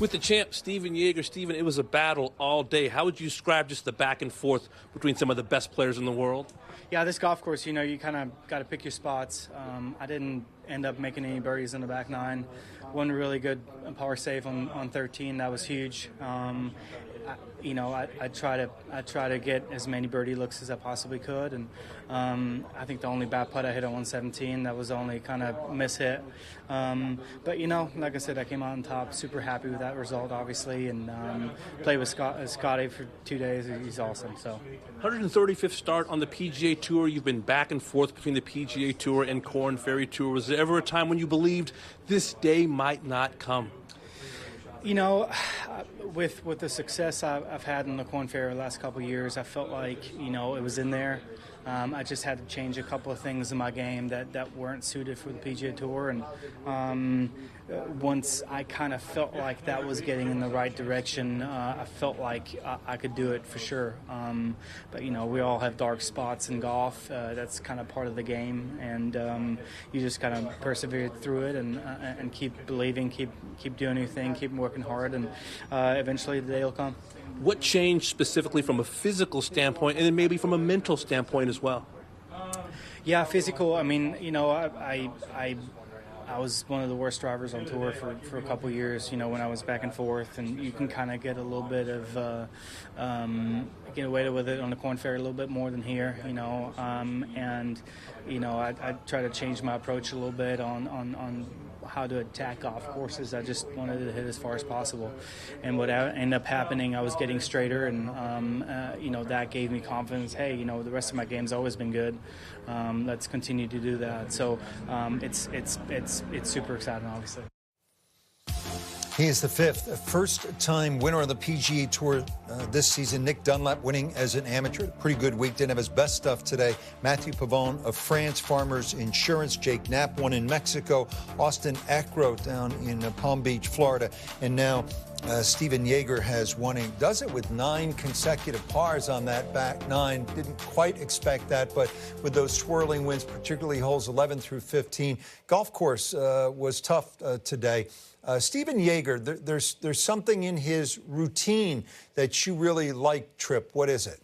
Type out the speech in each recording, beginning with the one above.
With the champ, Stephan Jaeger. Stephan, it was a battle all day. How would you describe just the back and forth between some of the best players in the world? Yeah, this golf course, you kind of got to pick your spots. I didn't end up making any birdies in the back nine. One really good par save on 13. That was huge. I try to get as many birdie looks as I possibly could, and I think the only bad putt I hit on 117, that was the only kind of miss hit. But like I said, I came out on top. Super happy with that result, obviously, and played with Scotty for 2 days. He's awesome. So, 135th start on the PGA Tour. You've been back and forth between the PGA Tour and Korn Ferry Tour. Was there ever a time when you believed this day might not come? With the success I've had in the Korn Ferry the last couple of years, I felt like, it was in there. I just had to change a couple of things in my game that weren't suited for the PGA Tour. And once I kind of felt like that was getting in the right direction, I felt like I could do it for sure. But we all have dark spots in golf. That's kind of part of the game. And you just kind of persevere through it and keep believing, keep doing your thing, keep working hard, and eventually the day will come. What changed specifically from a physical standpoint and then maybe from a mental standpoint as well? Yeah, physical. I mean, I was one of the worst drivers on tour for a couple of years, when I was back and forth, and you can kind of get a little bit of get away with it on the Korn Ferry a little bit more than here, I try to change my approach a little bit on how to attack golf courses. I just wanted to hit as far as possible, and what ended up happening, I was getting straighter, and that gave me confidence. Hey, the rest of my game's always been good. Let's continue to do that. So it's super exciting, obviously. He is the first-time winner on the PGA Tour this season. Nick Dunlap winning as an amateur. Pretty good week. Didn't have his best stuff today. Matthew Pavone of France, Farmers Insurance. Jake Knapp won in Mexico. Austin Eckroat down in Palm Beach, Florida. And now Stephan Jaeger has won. He does it with 9 consecutive pars on that back nine. Didn't quite expect that, but with those swirling winds, particularly holes 11 through 15. Golf course was tough today. Stephan Jaeger, there's something in his routine that you really like, Tripp. What is it?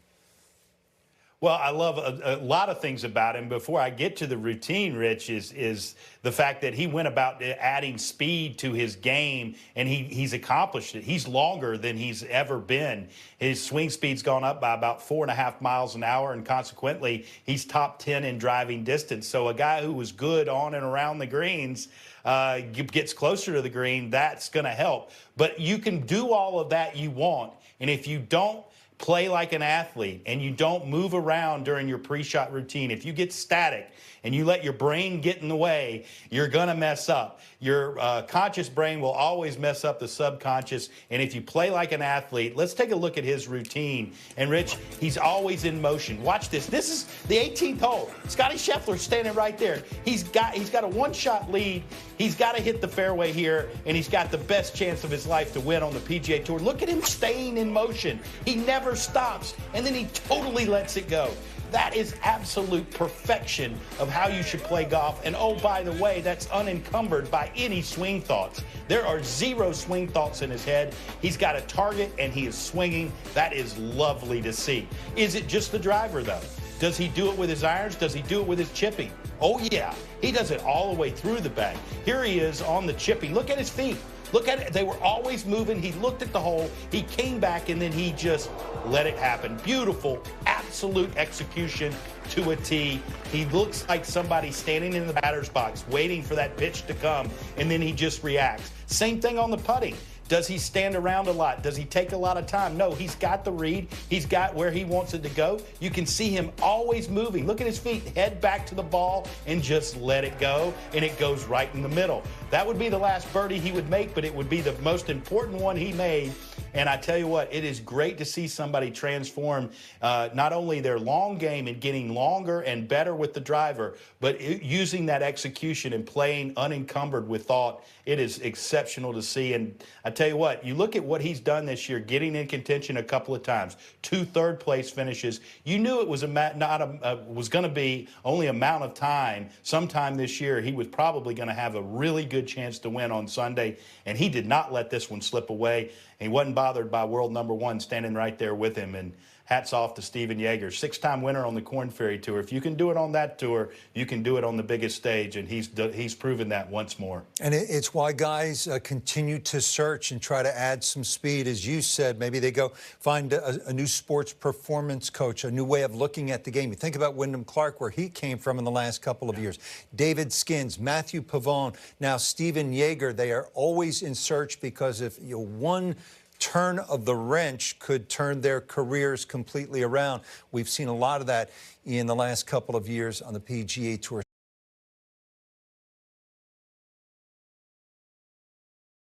Well, I love a lot of things about him. Before I get to the routine, Rich, is the fact that he went about adding speed to his game, and he's accomplished it. He's longer than he's ever been. His swing speed's gone up by about 4.5 miles an hour, and consequently, he's top 10 in driving distance. So a guy who was good on and around the greens gets closer to the green, that's going to help. But you can do all of that you want, and if you don't play like an athlete and you don't move around during your pre-shot routine, if you get static and you let your brain get in the way, you're going to mess up. Your conscious brain will always mess up the subconscious. And if you play like an athlete, let's take a look at his routine. And Rich, he's always in motion. Watch this. This is the 18th hole. Scotty Scheffler's standing right there. He's got a one-shot lead. He's got to hit the fairway here, and he's got the best chance of his life to win on the PGA Tour. Look at him staying in motion. He never stops, and then he totally lets it go. That is absolute perfection of how you should play golf. And oh, by the way, that's unencumbered by any swing thoughts. There are 0 swing thoughts in his head. He's got a target, and he is swinging. That is lovely to see. Is it just the driver, though? Does he do it with his irons? Does he do it with his chipping? Oh, yeah. He does it all the way through the bag. Here he is on the chipping. Look at his feet. Look at it. They were always moving. He looked at the hole. He came back, and then he just let it happen. Beautiful, absolute execution to a tee. He looks like somebody standing in the batter's box waiting for that pitch to come, and then he just reacts. Same thing on the putting. Does he stand around a lot? Does he take a lot of time? No, he's got the read. He's got where he wants it to go. You can see him always moving. Look at his feet. Head back to the ball and just let it go, and it goes right in the middle. That would be the last birdie he would make, but it would be the most important one he made And I tell you what, it is great to see somebody transform not only their long game and getting longer and better with the driver, but using that execution and playing unencumbered with thought. It is exceptional to see. And I tell you what, you look at what he's done this year, getting in contention a couple of times, 2 third-place finishes. You knew it was was going to be only a amount of time. Sometime this year, he was probably going to have a really good chance to win on Sunday, and he did not let this one slip away. And he wasn't bothered by world #1 standing right there with him. And hats off to Stephan Jaeger, 6-time winner on the Korn Ferry Tour. If you can do it on that tour, you can do it on the biggest stage, and he's proven that once more. And it's why guys continue to search and try to add some speed. As you said, maybe they go find a new sports performance coach, a new way of looking at the game. You think about Wyndham Clark, where he came from in the last couple of years. David Skins, Matthew Pavone, now Stephan Jaeger. They are always in search, because if one turn of the wrench could turn their careers completely around. We've seen a lot of that in the last couple of years on the PGA Tour.